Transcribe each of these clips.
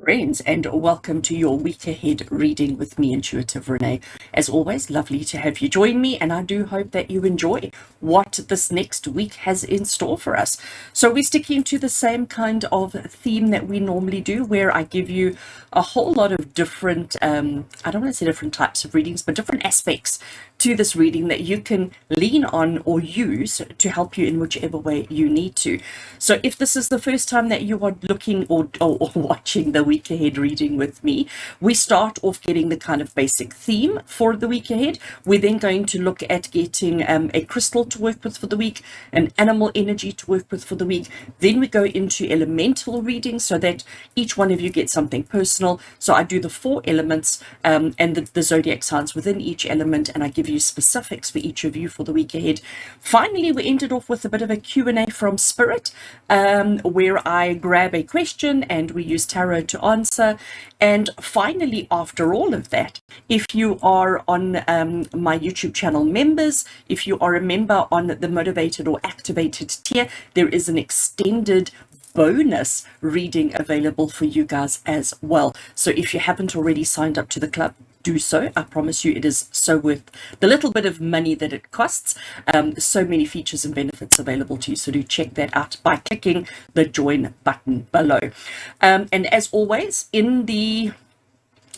Friends, and welcome to your week ahead reading with me, Intuitive Rene. As always, lovely to have you join me, and I do hope that you enjoy what this next week has in store for us. So we're sticking to the same kind of theme that we normally do, where I give you a whole lot of different, I don't want to say different types of readings, but different aspects to this reading that you can lean on or use to help you in whichever way you need to. So if this is the first time that you are looking or watching the week ahead reading with me, we start off getting the kind of basic theme for the week ahead. We're then going to look at getting a crystal to work with for the week, an animal energy to work with for the week. Then we go into elemental reading so that each one of you gets something personal. So I do the 4 elements and the zodiac signs within each element, and I give you specifics for each of you for the week ahead. Finally, we ended off with a bit of a Q&A from Spirit, where I grab a question and we use tarot to answer. And finally, after all of that, if you are on my YouTube channel members, if you are a member on the motivated or activated tier, there is an extended bonus reading available for you guys as well. So if you haven't already signed up to the club, do so. I promise you it is so worth the little bit of money that it costs. So many features and benefits available to you, so do check that out by clicking the join button below. And as always, in the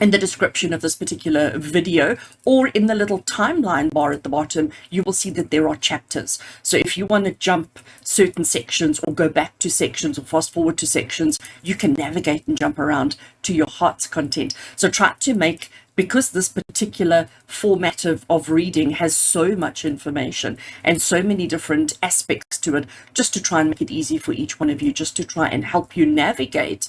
description of this particular video, or in the little timeline bar at the bottom, you will see that there are chapters. So if you want to jump certain sections or go back to sections or fast forward to sections, you can navigate and jump around to your heart's content. So try to make, because this particular format of reading has so much information and so many different aspects to it, just to try and make it easy for each one of you, just to try and help you navigate,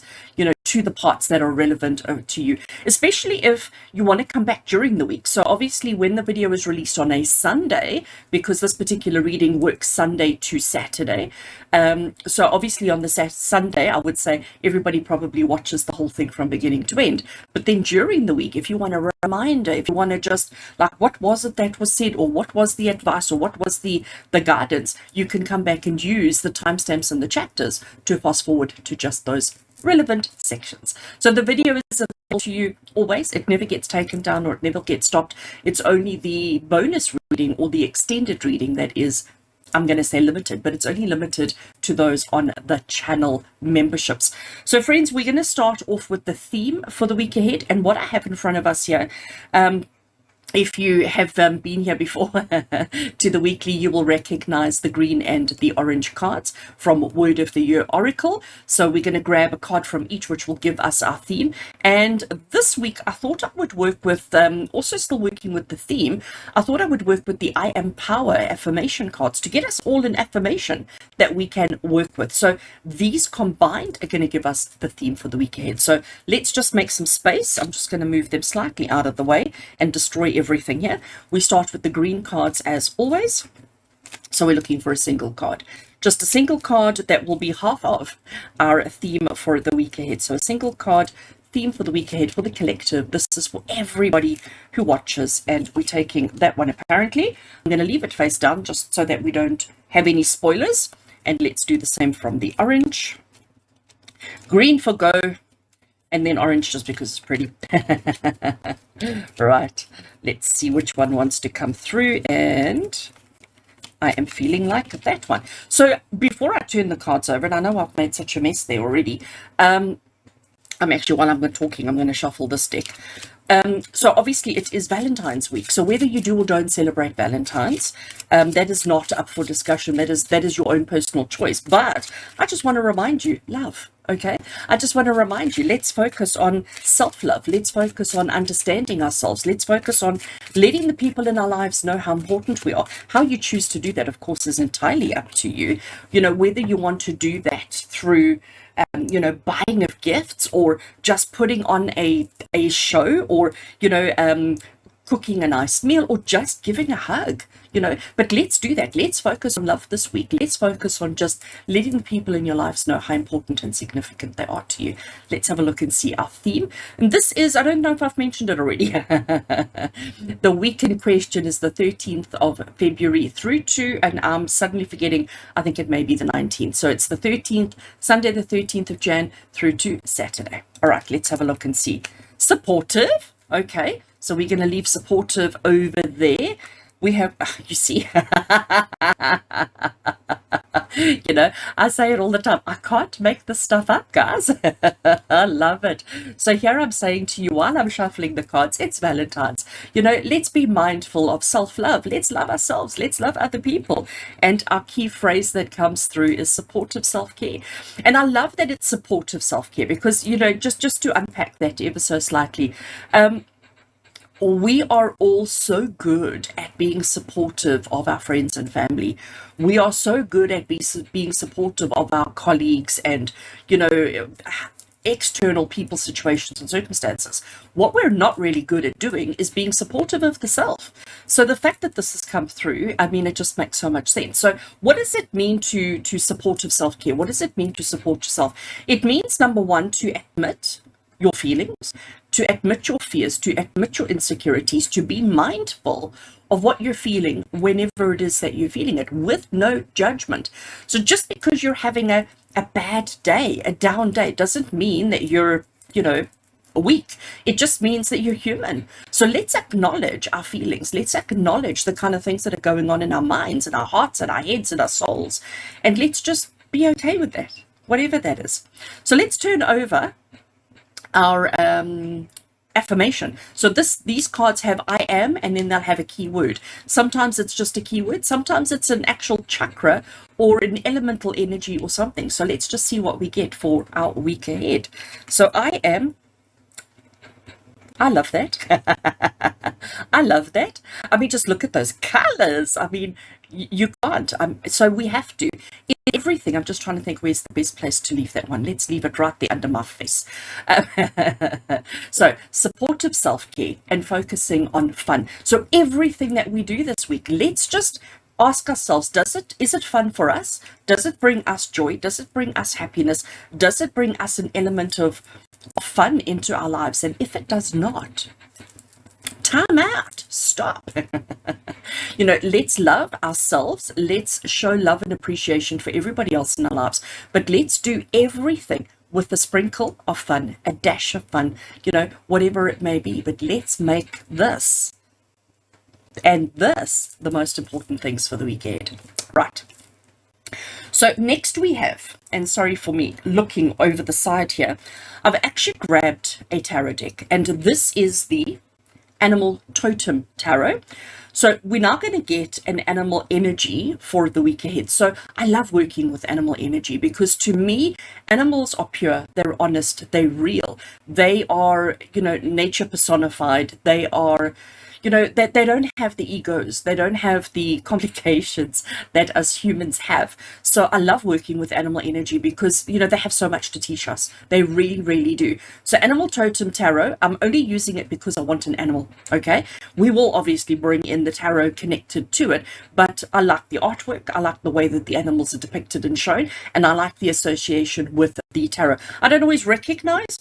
to the parts that are relevant to you, especially if you want to come back during the week. So obviously when the video is released on a Sunday, because this particular reading works Sunday to Saturday, so obviously on the Sunday, I would say everybody probably watches the whole thing from beginning to end. But then during the week, if you want a reminder, if you want to just like, what was it that was said, or what was the advice, or what was the guidance, you can come back and use the timestamps and the chapters to fast forward to just those relevant sections. So the video is available to you always. It never gets taken down or it never gets stopped. It's only the bonus reading or the extended reading that is, I'm going to say limited, but it's only limited to those on the channel memberships. So friends, we're going to start off with the theme for the week ahead, and what I have in front of us here. If you have been here before to the weekly, you will recognize the green and the orange cards from Word of the Year Oracle. So we're going to grab a card from each, which will give us our theme. And this week, I thought I would work with, also still working with the theme, I thought I would work with the I Am Power affirmation cards to get us all an affirmation that we can work with. So these combined are going to give us the theme for the week ahead. So let's just make some space. I'm just going to move them slightly out of the way and destroy everything here. We start with the green cards as always. So we're looking for a single card. Just a single card that will be half of our theme for the week ahead. So a single card theme for the week ahead for the collective. This is for everybody who watches, and we're taking that one apparently. I'm going to leave it face down just so that we don't have any spoilers. And let's do the same from the orange. Green for go. And then orange just because it's pretty. Right, let's see which one wants to come through, and I am feeling like that one. So before I turn the cards over, and I know I've made such a mess there already, I'm actually, while I'm talking, I'm going to shuffle this deck. So obviously it is Valentine's week. So whether you do or don't celebrate Valentine's, that is not up for discussion. That is your own personal choice. But I just want to remind you, love. Okay, I just want to remind you, let's focus on self-love. Let's focus on understanding ourselves. Let's focus on letting the people in our lives know how important we are. How you choose to do that, of course, is entirely up to you. Whether you want to do that through buying of gifts, or just putting on a show, or cooking a nice meal, or just giving a hug, you know. But let's do that. Let's focus on love this week. Let's focus on just letting the people in your lives know how important and significant they are to you. Let's have a look and see our theme. And this is, I don't know if I've mentioned it already. The week in question is the 13th of February through to, and I'm suddenly forgetting, I think it may be the 19th. So it's the 13th, Sunday the 13th of Jan through to Saturday. All right, let's have a look and see. Supportive. Okay, so we're going to leave supportive over there. We have, you see, you know, I say it all the time. I can't make this stuff up, guys. I love it. So here I'm saying to you while I'm shuffling the cards, it's Valentine's. You know, let's be mindful of self-love. Let's love ourselves. Let's love other people. And our key phrase that comes through is supportive self-care. And I love that it's supportive self-care because, you know, just to unpack that ever so slightly, we are all so good at being supportive of our friends and family. We are so good at being supportive of our colleagues and, you know, external people, situations and circumstances. What we're not really good at doing is being supportive of the self. So the fact that this has come through, I mean, it just makes so much sense. So what does it mean to supportive self-care? What does it mean to support yourself? It means, number one, to admit your feelings, to admit your fears, to admit your insecurities, to be mindful of what you're feeling whenever it is that you're feeling it with no judgment. So just because you're having a bad day, a down day, doesn't mean that you're, you know, weak. It just means that you're human. So let's acknowledge our feelings. Let's acknowledge the kind of things that are going on in our minds and our hearts and our heads and our souls. And let's just be okay with that, whatever that is. So let's turn over our affirmation. So these cards have I am, and then they'll have a keyword. Sometimes it's just a keyword, sometimes it's an actual chakra or an elemental energy or something. So let's just see what we get for our week ahead. So I am, I love that. I love that. I mean, just look at those colors. I mean, you can't. So we have to. Everything. I'm just trying to think where's the best place to leave that one. Let's leave it right there under my face. So supportive self-care and focusing on fun. So everything that we do this week, let's just ask ourselves, is it fun for us? Does it bring us joy? Does it bring us happiness? Does it bring us an element of fun into our lives? And if it does not, time out, stop. You know, let's love ourselves. Let's show love and appreciation for everybody else in our lives. But let's do everything with a sprinkle of fun, a dash of fun, you know, whatever it may be. But let's make this and this the most important things for the weekend. Right. So next we have, and sorry for me looking over the side here, I've actually grabbed a tarot deck, and this is the Animal Totem Tarot. So we're now going to get an animal energy for the week ahead. So I love working with animal energy because to me, animals are pure, they're honest, they're real. They are, you know, nature personified. They are, you know, that they don't have the egos, they don't have the complications that us humans have. So I love working with animal energy because, you know, they have so much to teach us. They really, really do. So Animal Totem Tarot, I'm only using it because I want an animal, okay? We will obviously bring in the tarot connected to it, but I like the artwork, I like the way that the animals are depicted and shown, and I like the association with the tarot. I don't always recognize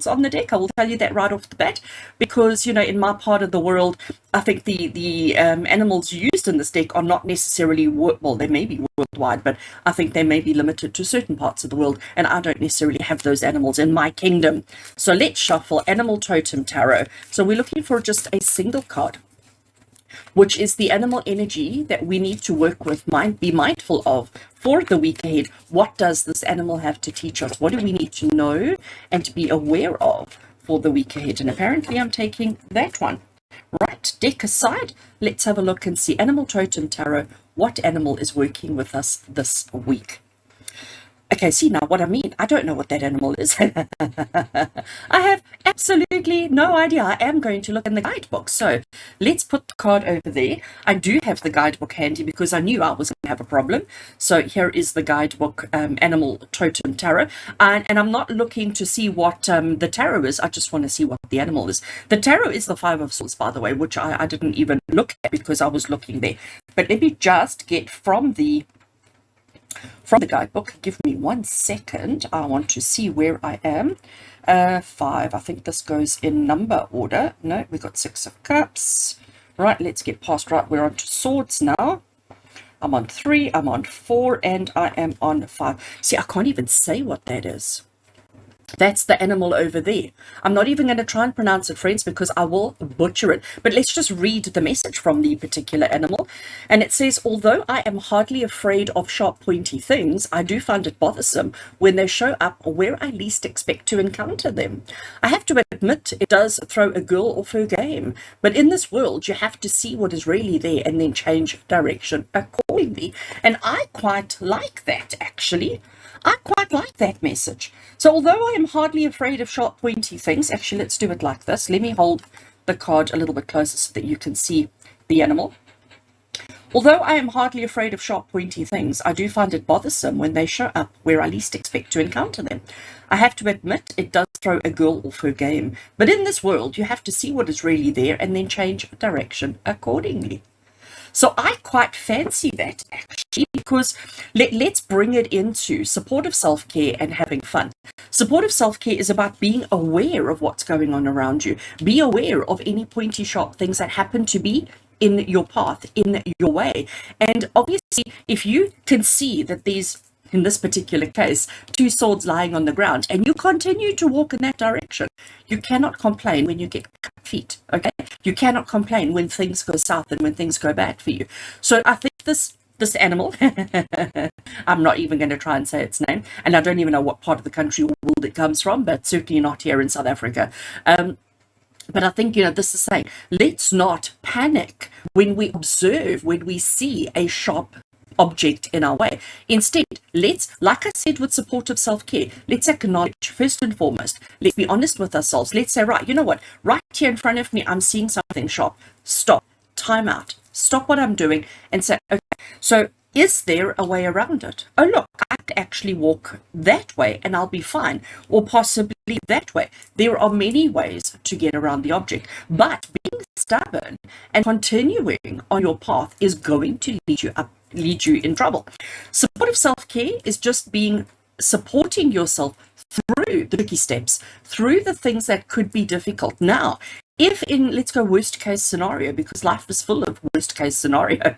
on the deck, I will tell you that right off the bat, because, you know, in my part of the world, I think the animals used in this deck are not necessarily, well, they may be worldwide, but I think they may be limited to certain parts of the world, and I don't necessarily have those animals in my kingdom. So let's shuffle Animal Totem Tarot. So we're looking for just a single card, which is the animal energy that we need to work with, be mindful of for the week ahead. What does this animal have to teach us? What do we need to know and to be aware of for the week ahead? And apparently I'm taking that one. Right, deck aside, let's have a look and see Animal Totem Tarot. What animal is working with us this week? Okay, see now what I mean. I don't know what that animal is. I have absolutely no idea. I am going to look in the guidebook. So let's put the card over there. I do have the guidebook handy because I knew I was going to have a problem. So here is the guidebook, Animal Totem Tarot. And I'm not looking to see what the tarot is. I just want to see what the animal is. The tarot is the Five of Swords, by the way, which I didn't even look at because I was looking there. But let me just get from the guidebook. Give me 1 second. I want to see where I am. 5. I think this goes in number order. No, we got 6 of Cups. Right, let's get past. Right, we're on to Swords now. I'm on 3, I'm on 4, and I am on 5. See, I can't even say what that is. That's the animal over there. I'm not even going to try and pronounce it, friends, because I will butcher it. But let's just read the message from the particular animal. And it says, although I am hardly afraid of sharp, pointy things, I do find it bothersome when they show up where I least expect to encounter them. I have to admit, it does throw a girl off her game. But in this world, you have to see what is really there and then change direction accordingly. And I quite like that, actually. I quite like that message. So although I am hardly afraid of sharp, pointy things, actually, let's do it like this. Let me hold the card a little bit closer so that you can see the animal. Although I am hardly afraid of sharp, pointy things, I do find it bothersome when they show up where I least expect to encounter them. I have to admit, it does throw a girl off her game. But in this world, you have to see what is really there and then change direction accordingly. So I quite fancy that, actually, because let's bring it into supportive self-care and having fun. Supportive self-care is about being aware of what's going on around you. Be aware of any pointy, sharp things that happen to be in your path, in your way. And obviously, if you can see that these, in this particular case, 2 swords lying on the ground, and you continue to walk in that direction, you cannot complain when you get cut feet, okay? You cannot complain when things go south and when things go bad for you. So I think this animal, I'm not even going to try and say its name, and I don't even know what part of the country or world it comes from, but certainly not here in South Africa. But I think, this is saying, let's not panic when we observe, when we see a sharp object in our way. Instead, let's, like I said with supportive self-care, let's acknowledge first and foremost, let's be honest with ourselves. Let's say, right, you know what, right here in front of me, I'm seeing something sharp. Stop, time out, stop what I'm doing and say, okay, so is there a way around it? Oh, look, I could actually walk that way and I'll be fine, or possibly that way. There are many ways to get around the object, but being stubborn and continuing on your path is going to lead you in trouble. Supportive self-care is just supporting yourself through the tricky steps, through the things that could be difficult. Now, if let's go worst case scenario, because life is full of worst case scenario.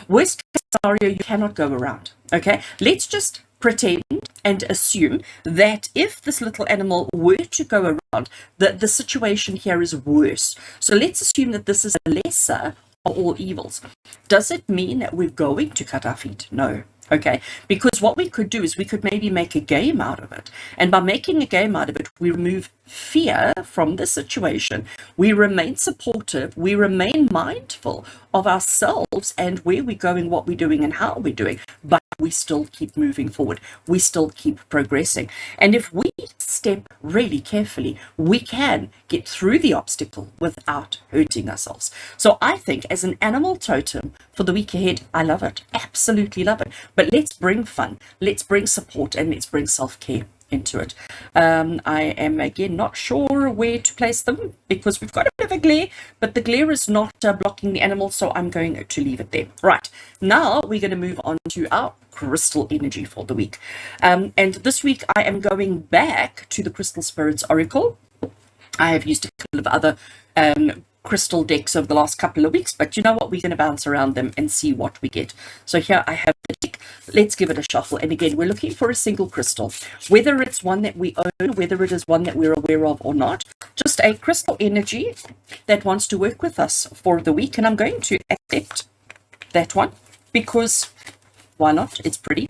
Worst case scenario, you cannot go around. Okay, let's just pretend and assume that if this little animal were to go around, the situation here is worse. So let's assume that this is a lesser of all evils. Does it mean that we're going to cut our feet? No. Okay, because what we could do is we could maybe make a game out of it. And by making a game out of it, we remove fear from the situation. We remain supportive. We remain mindful of ourselves and where we're going, what we're doing, and how we're doing. But we still keep moving forward. We still keep progressing. And if we step really carefully, we can get through the obstacle without hurting ourselves. So I think as an animal totem for the week ahead, I love it. Absolutely love it. But let's bring fun, let's bring support, and let's bring self-care into it. I am again not sure where to place them because we've got a bit of a glare, but the glare is not blocking the animal, so I'm going to leave it there. Right, now we're going to move on to our crystal energy for the week. And this week I am going back to the Crystal Spirits Oracle. I have used a couple of other crystal decks over the last couple of weeks, but you know what, we're going to bounce around them and see what we get. So here I have the deck. Let's give it a shuffle, and again, we're looking for a single crystal, whether it's one that we own, whether it is one that we're aware of or not, just a crystal energy that wants to work with us for the week. And I'm going to accept that one because why not? It's pretty,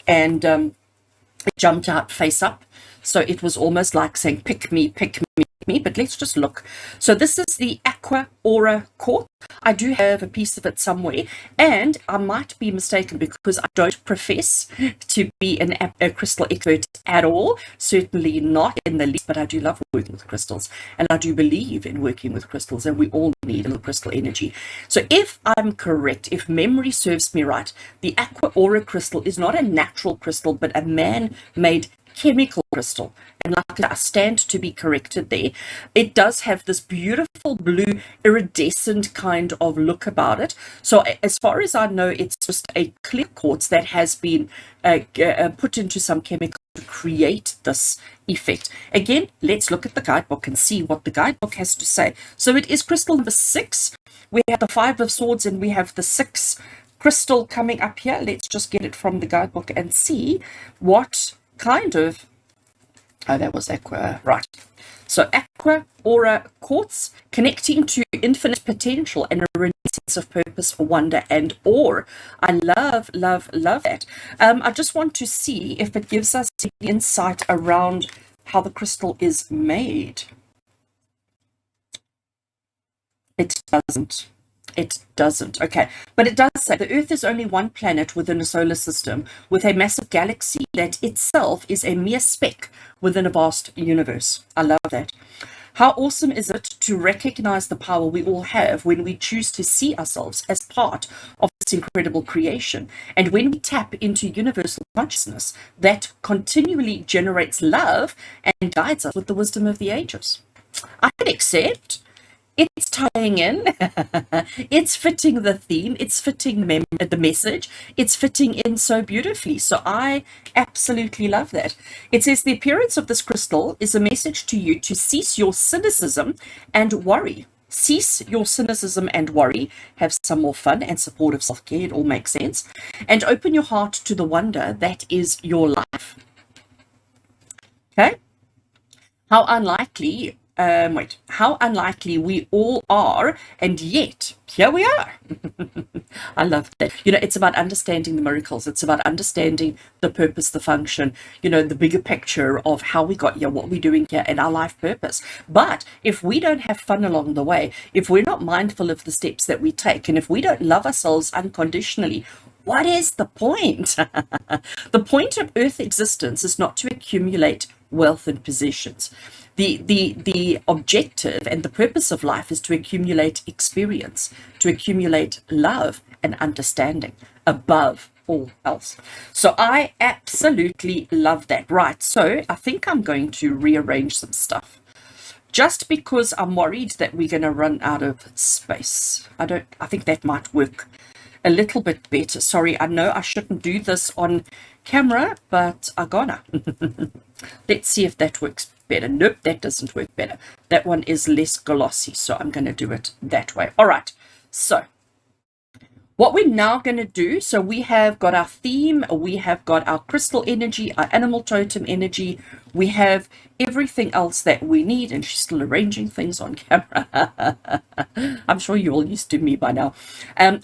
and it jumped out face up, so it was almost like saying pick me, pick me, me, but let's just look. So this is the Aqua Aura Quartz. I do have a piece of it somewhere, and I might be mistaken because I don't profess to be a crystal expert at all. Certainly not in the least, but I do love working with crystals, and I do believe in working with crystals, and we all need a little crystal energy. So if I'm correct, if memory serves me right, the Aqua Aura crystal is not a natural crystal, but a man-made chemical crystal. And like I stand to be corrected there. It does have this beautiful blue iridescent kind of look about it. So as far as I know, it's just a clear quartz that has been put into some chemical to create this effect. Again, let's look at the guidebook and see what the guidebook has to say. So it is crystal number 6. We have the 5 of swords and we have the 6 crystal coming up here. Let's just get it from the guidebook and see what kind of, oh, that was Aqua, right. So Aqua Aura Quartz, connecting to infinite potential and a renewed sense of purpose, wonder, and awe. I love, love, love that. I just want to see if it gives us insight around how the crystal is made. It doesn't. It doesn't. Okay, but it does say the Earth is only one planet within a solar system with a massive galaxy that itself is a mere speck within a vast universe. I love that. How awesome is it to recognize the power we all have when we choose to see ourselves as part of this incredible creation, and when we tap into universal consciousness that continually generates love and guides us with the wisdom of the ages. I can accept. It's tying in, it's fitting the theme, it's fitting the message, it's fitting in so beautifully. So I absolutely love that. It says the appearance of this crystal is a message to you to cease your cynicism and worry. Cease your cynicism and worry, have some more fun and supportive self-care, it all makes sense, and open your heart to the wonder that is your life. Okay? How unlikely we all are, and yet here we are. I love that. You know, it's about understanding the miracles. It's about understanding the purpose, the function, you know, the bigger picture of how we got here, what we're doing here, and our life purpose. But if we don't have fun along the way, if we're not mindful of the steps that we take, and if we don't love ourselves unconditionally, what is the point? The point of Earth existence is not to accumulate wealth and possessions. The objective and the purpose of life is to accumulate experience, to accumulate love and understanding above all else. So I absolutely love that. Right, so I think I'm going to rearrange some stuff just because I'm worried that we're going to run out of space. I think that might work a little bit better. Sorry, I know I shouldn't do this on camera, but I'm gonna. Let's see if that works better. Nope, that doesn't work better. That one is less glossy, so I'm going to do it that way. All right, so what we're now going to do, so we have got our theme, we have got our crystal energy, our animal totem energy, we have everything else that we need, and she's still arranging things on camera. I'm sure you're all used to me by now.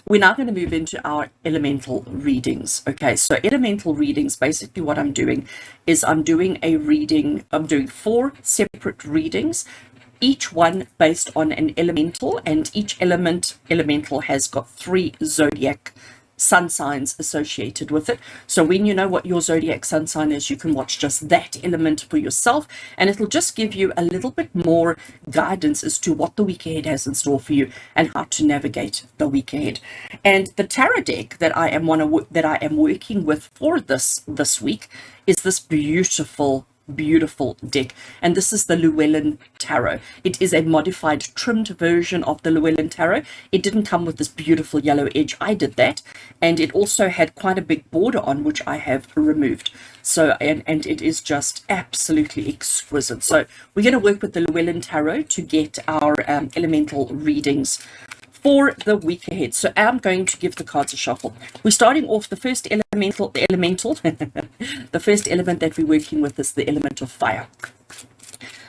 We're now going to move into our elemental readings. Okay, so elemental readings, basically what I'm doing is I'm doing 4 separate readings, each one based on an elemental, and each elemental has got 3 zodiac sun signs associated with it. So when you know what your zodiac sun sign is, you can watch just that element for yourself, and it'll just give you a little bit more guidance as to what the week ahead has in store for you and how to navigate the week ahead. And the tarot deck that I am working with for this week is this beautiful deck, and this is the Llewellyn Tarot. It is a modified trimmed version of the Llewellyn Tarot. It didn't come with this beautiful yellow edge. I did that, and it also had quite a big border on, which I have removed. So and it is just absolutely exquisite. So we're going to work with the Llewellyn Tarot to get our elemental readings for the week ahead. So I'm going to give the cards a shuffle. We're starting off the first elemental, the first element that we're working with is the element of fire.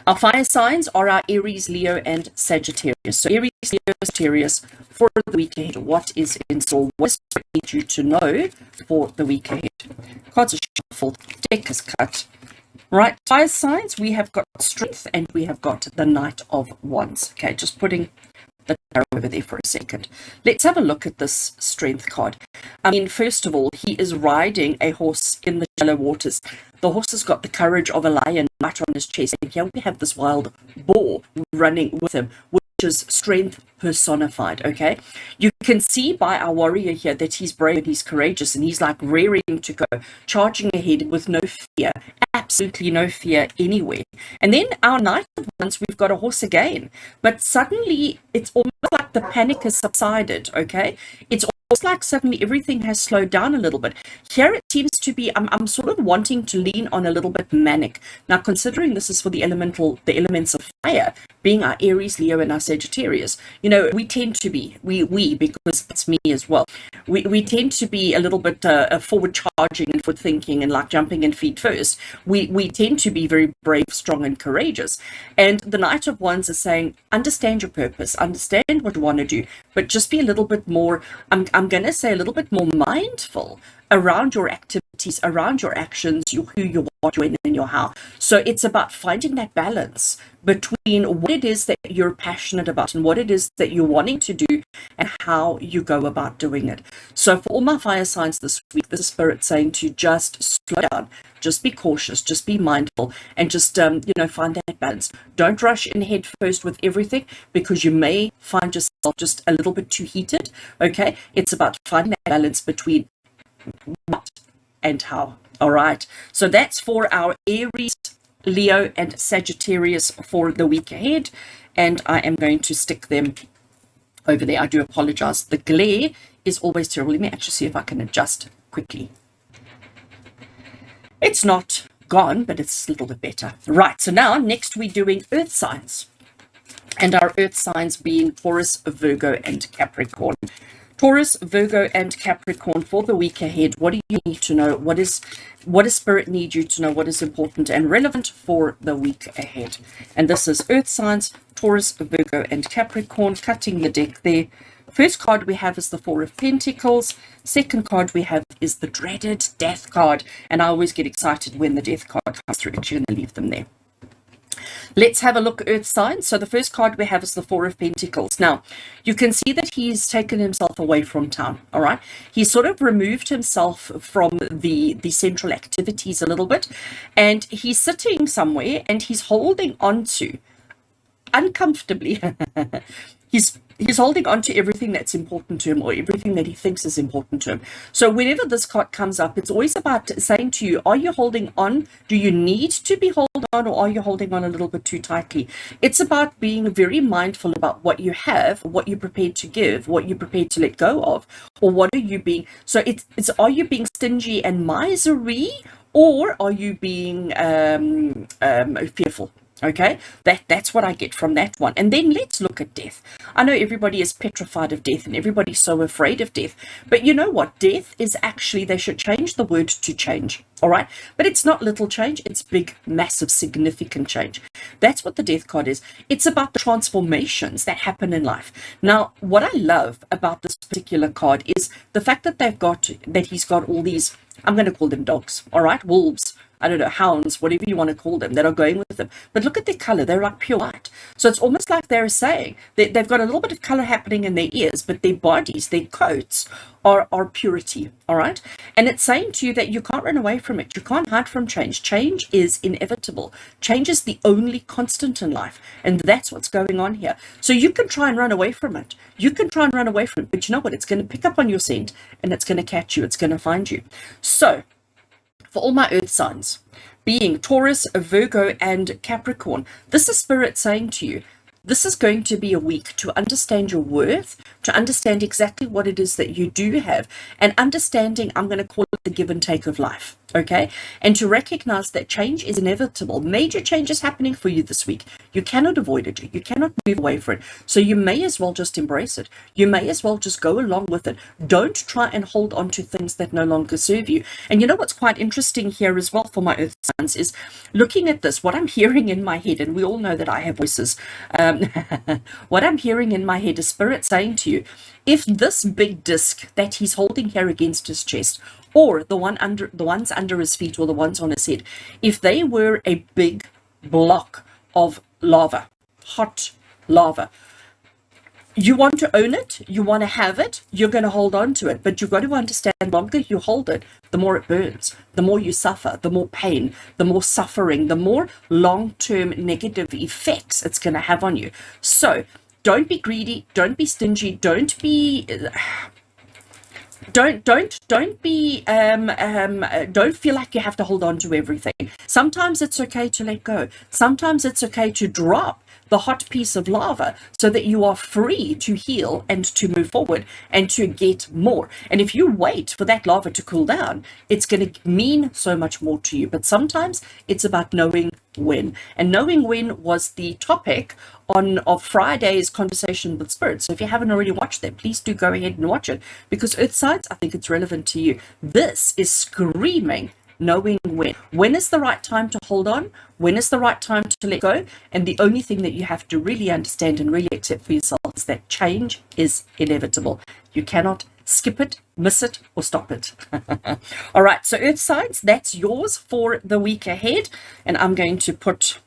Our fire signs are our Aries, Leo, and Sagittarius. So Aries, Leo, Sagittarius for the week ahead. What is in store? What I need you to know for the week ahead? Cards are shuffled, deck is cut. Right, fire signs, we have got strength and we have got the Knight of Wands. Okay, just putting the tarot over there for a second. Let's have a look at this strength card. I mean, first of all, he is riding a horse in the shallow waters. The horse has got the courage of a lion right on his chest. And here we have this wild boar running with him, which is strength personified. Okay, you can see by our warrior here that he's brave and he's courageous, and he's like rearing to go, charging ahead with no fear, absolutely no fear anywhere. And then our Knight of Wands, we've got a horse again, but suddenly it's almost like the panic has subsided. Okay, it's almost like suddenly everything has slowed down a little bit. Here it seems to be, I'm sort of wanting to lean on a little bit manic. Now, considering this is for the elements of fire, being our Aries, Leo, and our Sagittarius, you know, we tend to be, because that's me as well, we tend to be a little bit forward charging and forward thinking and like jumping in feet first. We tend to be very brave, strong, and courageous. And the Knight of Wands is saying, understand your purpose, understand what you want to do, but just be a little bit more, I'm going to say a little bit more mindful around your activities, around your actions, who you are, when, and your how. So it's about finding that balance between what it is that you're passionate about and what it is that you're wanting to do and how you go about doing it. So for all my fire signs this week, the Spirit saying to just slow down, just be cautious, just be mindful, and just, find that balance. Don't rush in head first with everything, because you may find yourself just a little bit too heated. Okay, it's about finding that balance between what and how. All right, so that's for our Aries, Leo, and Sagittarius for the week ahead, and I am going to stick them over there. I do apologize, the glare is always terrible. Let me actually see if I can adjust quickly. It's not gone, but it's a little bit better. Right, so now next we're doing earth signs, and our earth signs being Taurus, Virgo, and Capricorn. Taurus, Virgo, and Capricorn for the week ahead. What do you need to know? What does Spirit need you to know? What is important and relevant for the week ahead? And this is earth signs, Taurus, Virgo, and Capricorn. Cutting the deck there. First card we have is the Four of Pentacles. Second card we have is the dreaded Death card. And I always get excited when the Death card comes through. Actually, I'm going to leave them there. Let's have a look at earth signs. So the first card we have is the Four of Pentacles. Now, you can see that he's taken himself away from town, all right? He's sort of removed himself from the central activities a little bit, and he's sitting somewhere and he's holding on to, uncomfortably, he's holding on to everything that's important to him, or everything that he thinks is important to him. So whenever this card comes up, it's always about saying to you, are you holding on? Do you need to be holding on, or are you holding on a little bit too tightly? It's about being very mindful about what you have, what you're prepared to give, what you're prepared to let go of, or what are you being, so it's are you being stingy and miserly, or are you being fearful? Okay, that's what I get from that one. And then let's look at death. I know everybody is petrified of death and everybody's so afraid of death. But you know what? Death is actually, they should change the word to change. All right. But it's not little change. It's big, massive, significant change. That's what the death card is. It's about the transformations that happen in life. Now, what I love about this particular card is the fact that he's got all these, I'm going to call them dogs. All right. Wolves. I don't know, hounds, whatever you want to call them, that are going with them. But look at their color. They're like pure white. So it's almost like they're saying that they've got a little bit of color happening in their ears, but their bodies, their coats are purity. All right. And it's saying to you that you can't run away from it. You can't hide from change. Change is inevitable. Change is the only constant in life. And that's what's going on here. So you can try and run away from it. You can try and run away from it. But you know what? It's going to pick up on your scent and it's going to catch you. It's going to find you. So, for all my earth signs, being Taurus, Virgo, and Capricorn, this is Spirit saying to you, this is going to be a week to understand your worth, to understand exactly what it is that you do have, and understanding, I'm going to call it the give and take of life, okay? And to recognize that change is inevitable. Major change is happening for you this week. You cannot avoid it. You cannot move away from it. So you may as well just embrace it. You may as well just go along with it. Don't try and hold on to things that no longer serve you. And you know what's quite interesting here as well for my earth signs is looking at this, what I'm hearing in my head, and we all know that I have voices, what I'm hearing in my head is Spirit saying to you, if this big disc that he's holding here against his chest or the ones under his feet or the ones on his head, if they were a big block of lava, hot lava, you want to own it, you want to have it, you're going to hold on to it, but you've got to understand, the longer you hold it, the more it burns, the more you suffer, the more pain, the more suffering, the more long-term negative effects it's going to have on you. So don't be greedy, don't be stingy, don't be don't be don't feel like you have to hold on to everything. Sometimes it's okay to let go. Sometimes it's okay to drop the hot piece of lava so that you are free to heal and to move forward and to get more. And if you wait for that lava to cool down, it's going to mean so much more to you. But sometimes it's about knowing when. And knowing when was the topic of Friday's Conversation with Spirit. So if you haven't already watched that, please do go ahead and watch it, because Earth Signs, I think it's relevant to you. This is screaming knowing when. When is the right time to hold on? When is the right time to let go? And the only thing that you have to really understand and really accept for yourself is that change is inevitable. You cannot skip it, miss it, or stop it. All right, so Earth Signs, that's yours for the week ahead. And I'm going to put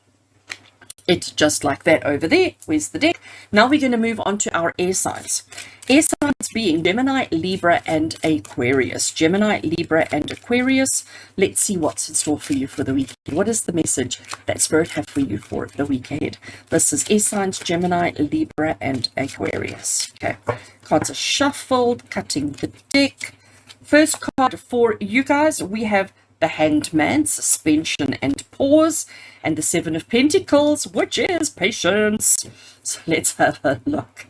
it just like that over there. Where's the deck? Now we're going to move on to our air signs. Air signs being Gemini, Libra, and Aquarius. Gemini, Libra, and Aquarius. Let's see what's in store for you for the week. What is the message that Spirit have for you for the week ahead? This is air signs, Gemini, Libra, and Aquarius. Okay, cards are shuffled, cutting the deck. First card for you guys, we have the Hanged Man, suspension and pause, and the Seven of Pentacles, which is patience. So let's have a look.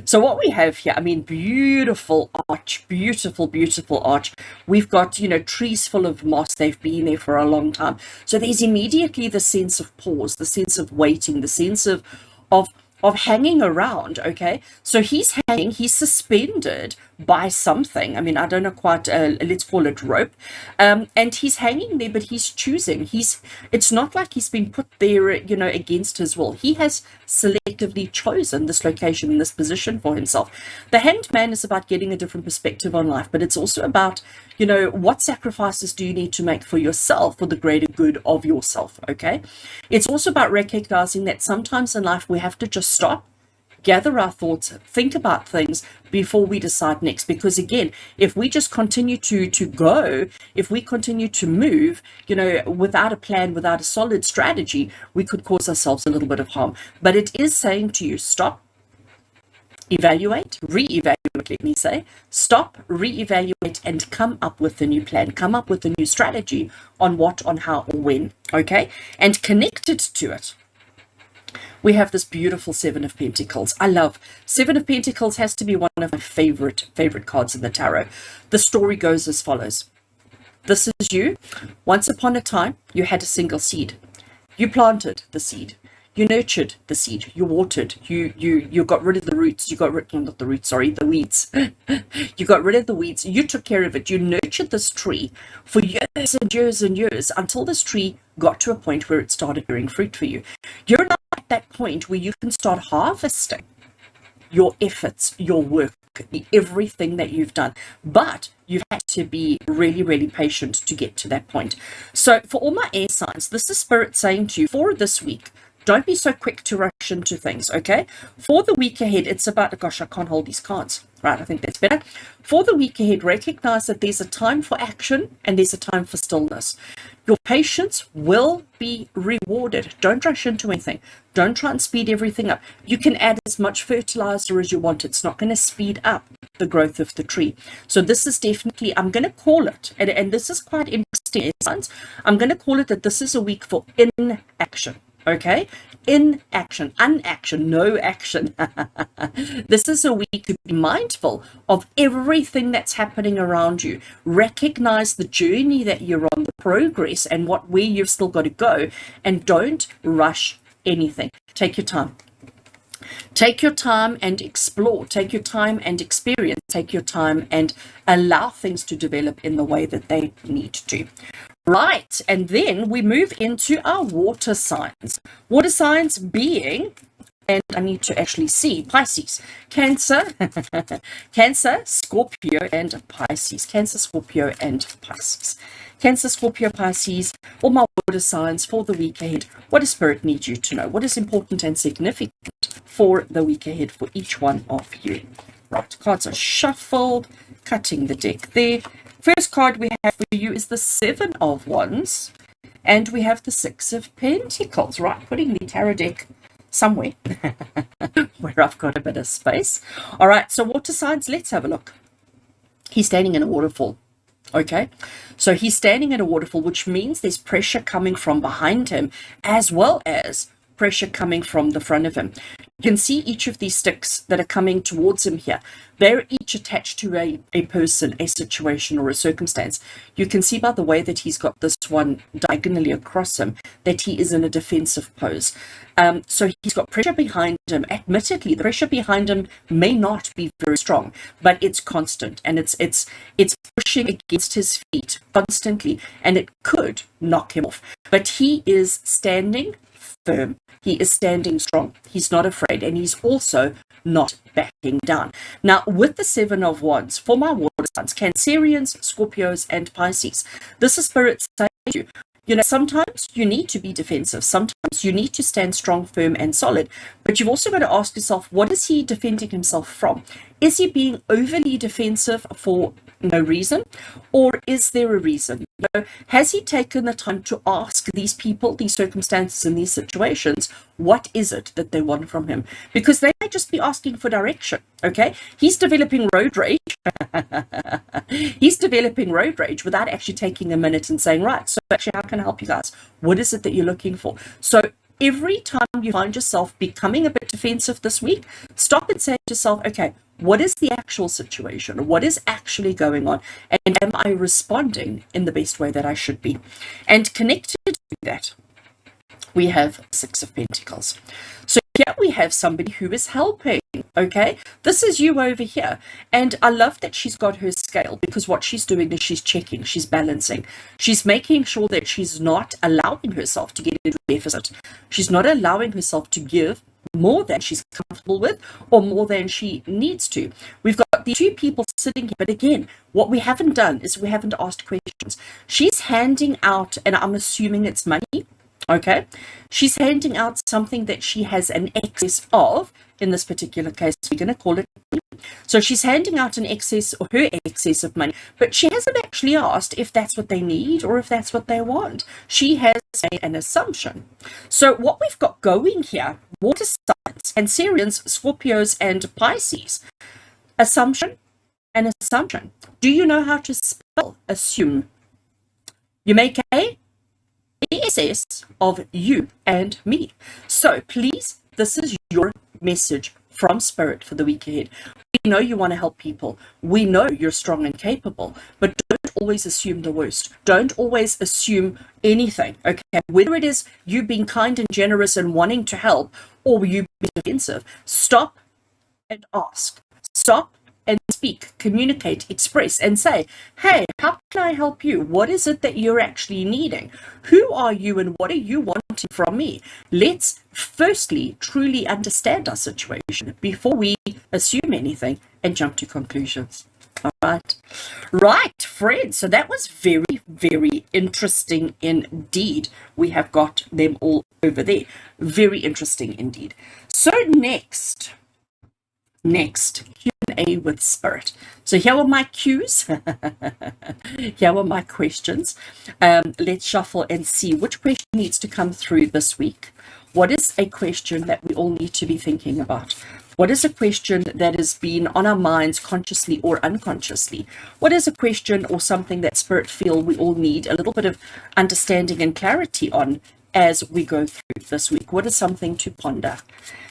So what we have here, I mean, beautiful arch, beautiful, beautiful arch. We've got, you know, trees full of moss. They've been there for a long time. So there's immediately the sense of pause, the sense of waiting, the sense of hanging around. Okay, so he's hanging, he's suspended by something. I mean, I don't know quite, let's call it rope, and he's hanging there, but he's choosing. It's not like he's been put there, you know, against his will. He has selectively chosen this location and this position for himself. The Hanged Man is about getting a different perspective on life, but it's also about, you know, what sacrifices do you need to make for yourself for the greater good of yourself. Okay, it's also about recognizing that sometimes in life we have to just stop, gather our thoughts, think about things before we decide next. Because again, if we just continue to go, if we continue to move, you know, without a plan, without a solid strategy, we could cause ourselves a little bit of harm. But it is saying to you, stop, evaluate, re-evaluate, let me say, stop, re-evaluate, and come up with a new plan, come up with a new strategy on what, on how, or when. Okay, and connected to it, we have this beautiful Seven of Pentacles. I love Seven of Pentacles, has to be one of my favorite cards in the tarot. The story goes as follows. This is you. Once upon a time, you had a single seed. You planted the seed. You nurtured the seed. You watered. You got rid of the roots. You got rid, not the roots, sorry, the weeds. You got rid of the weeds. You took care of it. You nurtured this tree for years and years and years until this tree got to a point where it started bearing fruit for you. You're now at that point where you can start harvesting your efforts, your work, everything that you've done. But you've had to be really, really patient to get to that point. So for all my air signs, this is Spirit saying to you for this week, don't be so quick to rush into things, okay? For the week ahead, it's about, gosh, I can't hold these cards. Right, I think that's better. For the week ahead, recognize that there's a time for action and there's a time for stillness. Your patience will be rewarded. Don't rush into anything. Don't try and speed everything up. You can add as much fertilizer as you want. It's not going to speed up the growth of the tree. So this is definitely, I'm going to call it, and this is quite interesting, science. I'm going to call it that this is a week for inaction. Okay, inaction, unaction, no action. This is a week to be mindful of everything that's happening around you. Recognize the journey that you're on, the progress, and where you've still got to go, and don't rush anything. Take your time. Take your time and explore. Take your time and experience. Take your time and allow things to develop in the way that they need to. Right, and then we move into our water signs. Water signs being and I need to actually see Pisces, Cancer, Cancer, Scorpio, and Pisces. Cancer, Scorpio, and Pisces. Cancer, Scorpio, Pisces, all my water signs for the week ahead. What does Spirit need you to know? What is important and significant for the week ahead for each one of you? Right, cards are shuffled, cutting the deck there. First card we have for you is the Seven of Wands, and we have the Six of Pentacles, right? Putting the tarot deck somewhere where I've got a bit of space. All right, so water signs, let's have a look. He's standing in a waterfall. Okay, so he's standing at a waterfall, which means there's pressure coming from behind him as well as pressure coming from the front of him. You can see each of these sticks that are coming towards him here. They're each attached to a person, a situation, or a circumstance. You can see by the way that he's got this one diagonally across him that he is in a defensive pose. So he's got pressure behind him. Admittedly, the pressure behind him may not be very strong, but it's constant and it's pushing against his feet constantly, and it could knock him off. But he is standing firm. He is standing strong. He's not afraid, and he's also not backing down. Now, with the Seven of Wands, for my water signs, Cancerians, Scorpios, and Pisces, this is Spirit saying to you, you know, sometimes you need to be defensive. Sometimes you need to stand strong, firm, and solid. But you've also got to ask yourself, what is he defending himself from? Is he being overly defensive for no reason? Or is there a reason? You know, has he taken the time to ask these people, these circumstances, and these situations, what is it that they want from him? Because they might just be asking for direction, okay? He's developing road rage. He's developing road rage without actually taking a minute and saying, right, so actually, how can I help you guys? What is it that you're looking for? So every time you find yourself becoming a bit defensive this week, stop and say to yourself, okay, what is the actual situation? What is actually going on? And am I responding in the best way that I should be? And connected to that, we have Six of Pentacles. So here we have somebody who is helping, okay? This is you over here. And I love that she's got her scale, because what she's doing is she's checking, she's balancing. She's making sure that she's not allowing herself to get into a deficit. She's not allowing herself to give more than she's comfortable with or more than she needs to. We've got the two people sitting here, but again, what we haven't done is we haven't asked questions. She's handing out, and I'm assuming it's money, okay? She's handing out something that she has an excess of. In this particular case, we're going to call it money. So she's handing out an excess, or her excess of money, but she hasn't actually asked if that's what they need or if that's what they want. She has made an assumption. So what we've got going here, water signs, Cancerians, Scorpios, and Pisces. Assumption and assumption. Do you know how to spell assume? You make a ESS of you and me. So please, this is your message from Spirit for the week ahead. We know you want to help people. We know you're strong and capable, but don't always assume the worst. Don't always assume anything, okay? Whether it is you being kind and generous and wanting to help, or you being defensive, stop and ask. Stop and speak, communicate, express, and say, hey, how can I help you? What is it that you're actually needing? Who are you and what are you wanting from me? Let's firstly truly understand our situation before we assume anything and jump to conclusions. All right. Right, friends. So that was very, very interesting indeed. We have got them all over there. Very interesting indeed. So next, Q&A with Spirit. So here are my cues. Here are my questions. Let's shuffle and see which question needs to come through this week. What is a question that we all need to be thinking about? What is a question that has been on our minds consciously or unconsciously? What is a question or something that Spirit feel we all need a little bit of understanding and clarity on as we go through this week? What is something to ponder?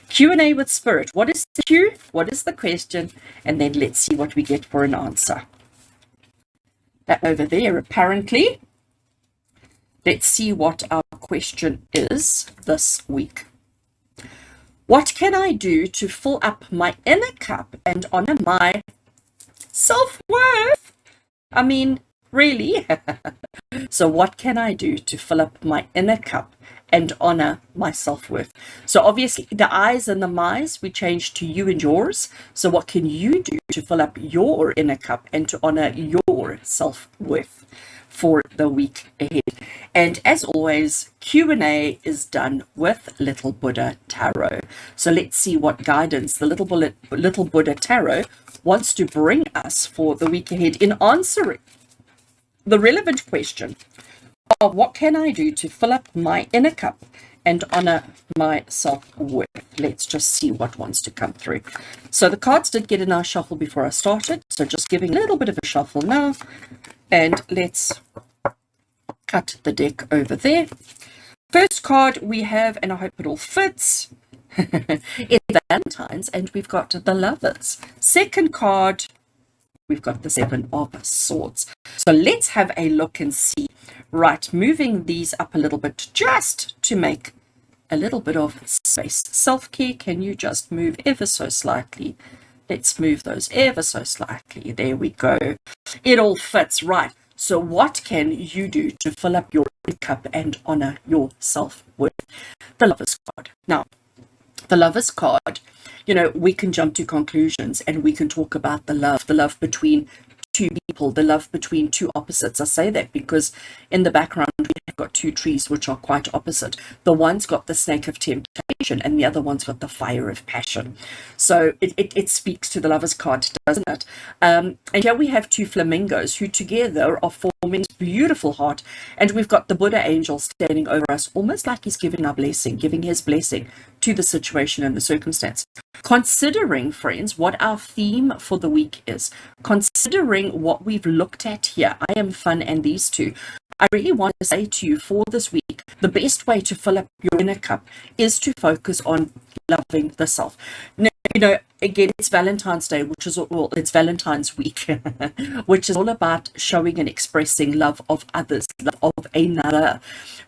Q&A with Spirit. What is the Q? What is the question? And then let's see what we get for an answer. That over there, apparently. Let's see what our question is this week. What can I do to fill up my inner cup and honor my self-worth? I mean, really? So what can I do to fill up my inner cup and honor my self-worth. So obviously the I's and the my's we changed to you and yours. So what can you do to fill up your inner cup and to honor your self-worth for the week ahead? And as always, Q&A is done with Little Buddha Tarot. So let's see what guidance the Little Buddha Tarot wants to bring us for the week ahead in answering the relevant question of what can I do to fill up my inner cup and honor my self-worth. Let's just see what wants to come through. So the cards did get a nice shuffle before I started, so just giving a little bit of a shuffle now, and let's cut the deck over there. First card we have, and I hope it all fits, is Valentine's, and we've got the Lovers. Second card, we've got the Seven of Swords. So let's have a look and see. Right, moving these up a little bit just to make a little bit of space. Self-care, can you just move ever so slightly? Let's move those ever so slightly. There we go. It all fits. Right. So what can you do to fill up your cup and honor your self-worth? The Lover's card. Now, the Lover's card, you know, we can jump to conclusions and we can talk about the love between two people, the love between two opposites. I say that because in the background we have got two trees which are quite opposite. The one's got the snake of temptation and the other one's got the fire of passion. So it speaks to the Lover's card, doesn't it? And here we have two flamingos who together are forming this beautiful heart, and we've got the Buddha angel standing over us, almost like he's giving our blessing, giving his blessing to the situation and the circumstance. Considering, friends, what our theme for the week is, considering what we've looked at here, I am fun and these two, I really want to say to you for this week, the best way to fill up your inner cup is to focus on loving the self. Now, you know, again, it's Valentine's Day, which is, well, it's Valentine's week, which is all about showing and expressing love of others, love of another.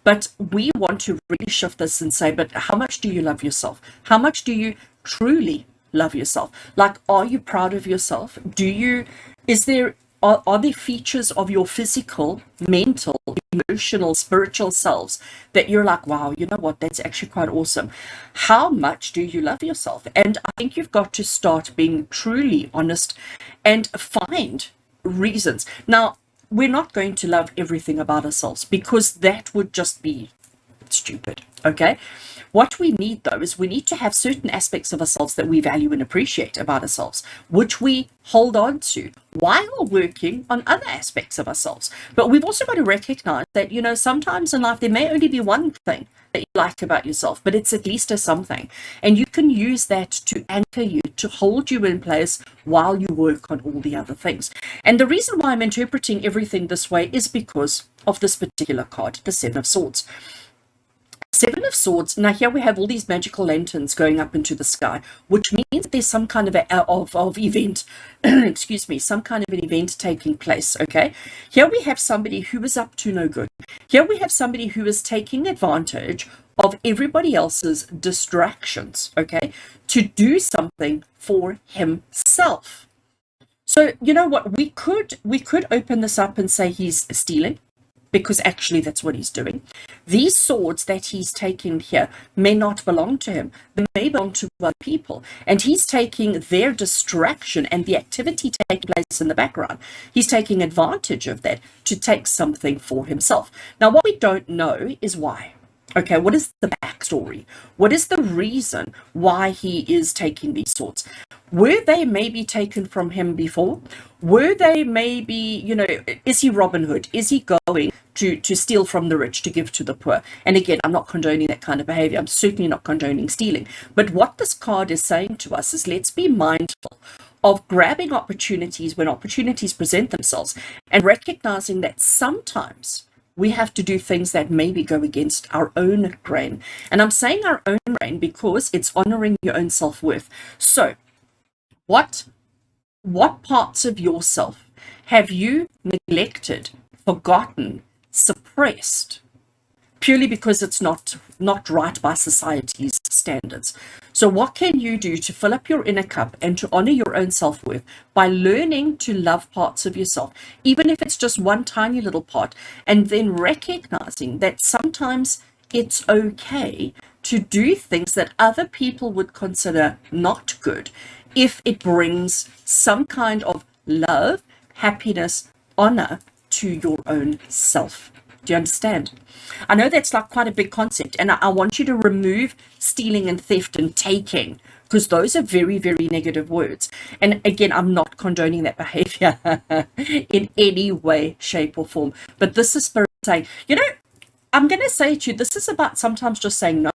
But we want to really shift this and say, but how much do you love yourself? How much do you truly love yourself? Like, are you proud of yourself? Are there features of your physical, mental, emotional, spiritual selves that you're like, wow, you know what, that's actually quite awesome? How much do you love yourself? And I think you've got to start being truly honest and find reasons. Now, we're not going to love everything about ourselves because that would just be stupid, okay? What we need, though, is we need to have certain aspects of ourselves that we value and appreciate about ourselves, which we hold on to while working on other aspects of ourselves. But we've also got to recognize that, you know, sometimes in life there may only be one thing that you like about yourself, but it's at least a something. And you can use that to anchor you, to hold you in place while you work on all the other things. And the reason why I'm interpreting everything this way is because of this particular card, the Seven of Swords. Seven of Swords. Now here we have all these magical lanterns going up into the sky, which means there's some kind of event, excuse me, some kind of an event taking place, okay? Here we have somebody who is up to no good. Here we have somebody who is taking advantage of everybody else's distractions, okay, to do something for himself. So, you know what, we could open this up and say he's stealing, because actually that's what he's doing. These swords that he's taking here may not belong to him. They may belong to other people. And he's taking their distraction and the activity taking place in the background. He's taking advantage of that to take something for himself. Now, what we don't know is why. Okay, what is the backstory? What is the reason why he is taking these swords? Were they maybe taken from him before? Were they maybe, you know, is he Robin Hood? Is he going to steal from the rich to give to the poor? And again, I'm not condoning that kind of behavior. I'm certainly not condoning stealing. But what this card is saying to us is let's be mindful of grabbing opportunities when opportunities present themselves and recognizing that sometimes we have to do things that maybe go against our own grain. And I'm saying our own grain because it's honoring your own self-worth. So what parts of yourself have you neglected, forgotten, suppressed, purely because it's not right by society's standards? So what can you do to fill up your inner cup and to honor your own self-worth by learning to love parts of yourself, even if it's just one tiny little part, and then recognizing that sometimes it's okay to do things that other people would consider not good if it brings some kind of love, happiness, honor to your own self. Do you understand? I know that's like quite a big concept, and I want you to remove stealing and theft and taking, because those are very, very negative words. And again, I'm not condoning that behavior in any way, shape, or form. But this is Spirit saying, I'm going to say to you, this is about sometimes just saying no.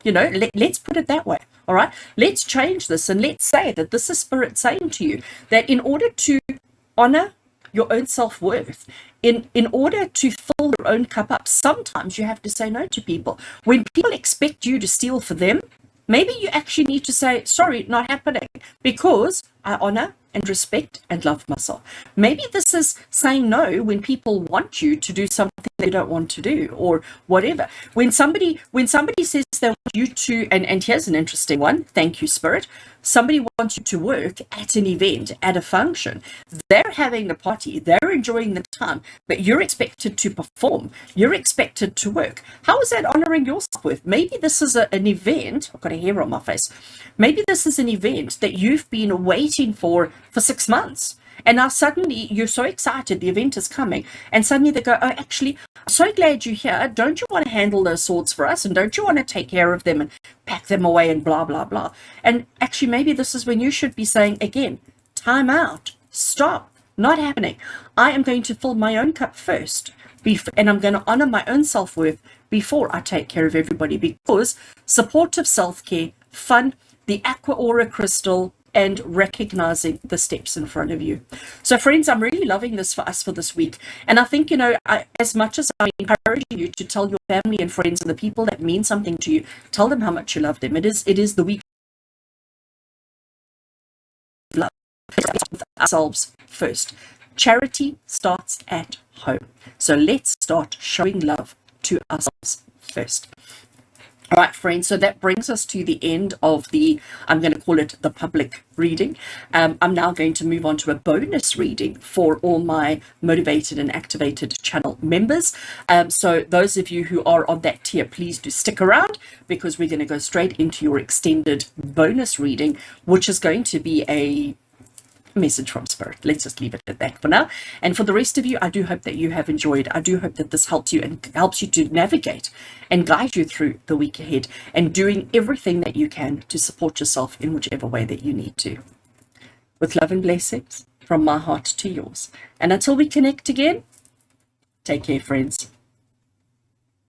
Let's put it that way. All right. Let's change this, and let's say that this is Spirit saying to you that in order to honor your own self-worth, in order to fill your own cup up, sometimes you have to say no to people. When people expect you to steal for them, maybe you actually need to say, sorry, not happening, because I honor and respect and love myself. Maybe this is saying no when people want you to do something they don't want to do, or whatever. When somebody says they want you to, and here's an interesting one, thank you, Spirit. Somebody wants you to work at an event, at a function. They're having the party, they're enjoying the time, but you're expected to perform. You're expected to work. How is that honoring your self-worth? Maybe this is an event. I've got a hair on my face. Maybe this is an event that you've been waiting for 6 months. And now suddenly you're so excited, the event is coming, and suddenly they go, oh, actually, I'm so glad you're here. Don't you want to handle those swords for us? And don't you want to take care of them and pack them away and blah, blah, blah. And actually, maybe this is when you should be saying, again, time out, stop, not happening. I am going to fill my own cup first, and I'm going to honor my own self-worth before I take care of everybody, because supportive self-care, fun, the Aqua Aura crystal, and recognizing the steps in front of you. So friends, I'm really loving this for us for this week. And I think, as much as I'm encouraging you to tell your family and friends and the people that mean something to you, tell them how much you love them. It is the week of love with ourselves first. Charity starts at home. So let's start showing love to ourselves first. All right, friends, so that brings us to the end of I'm going to call it the public reading. I'm now going to move on to a bonus reading for all my motivated and activated channel members. So those of you who are on that tier, please do stick around, because we're going to go straight into your extended bonus reading, which is going to be a message from Spirit. Let's just leave it at that for now. And for the rest of you, I do hope that you have enjoyed. I do hope that this helps you and helps you to navigate and guide you through the week ahead, and doing everything that you can to support yourself in whichever way that you need to. With love and blessings from my heart to yours. And until we connect again, take care, friends.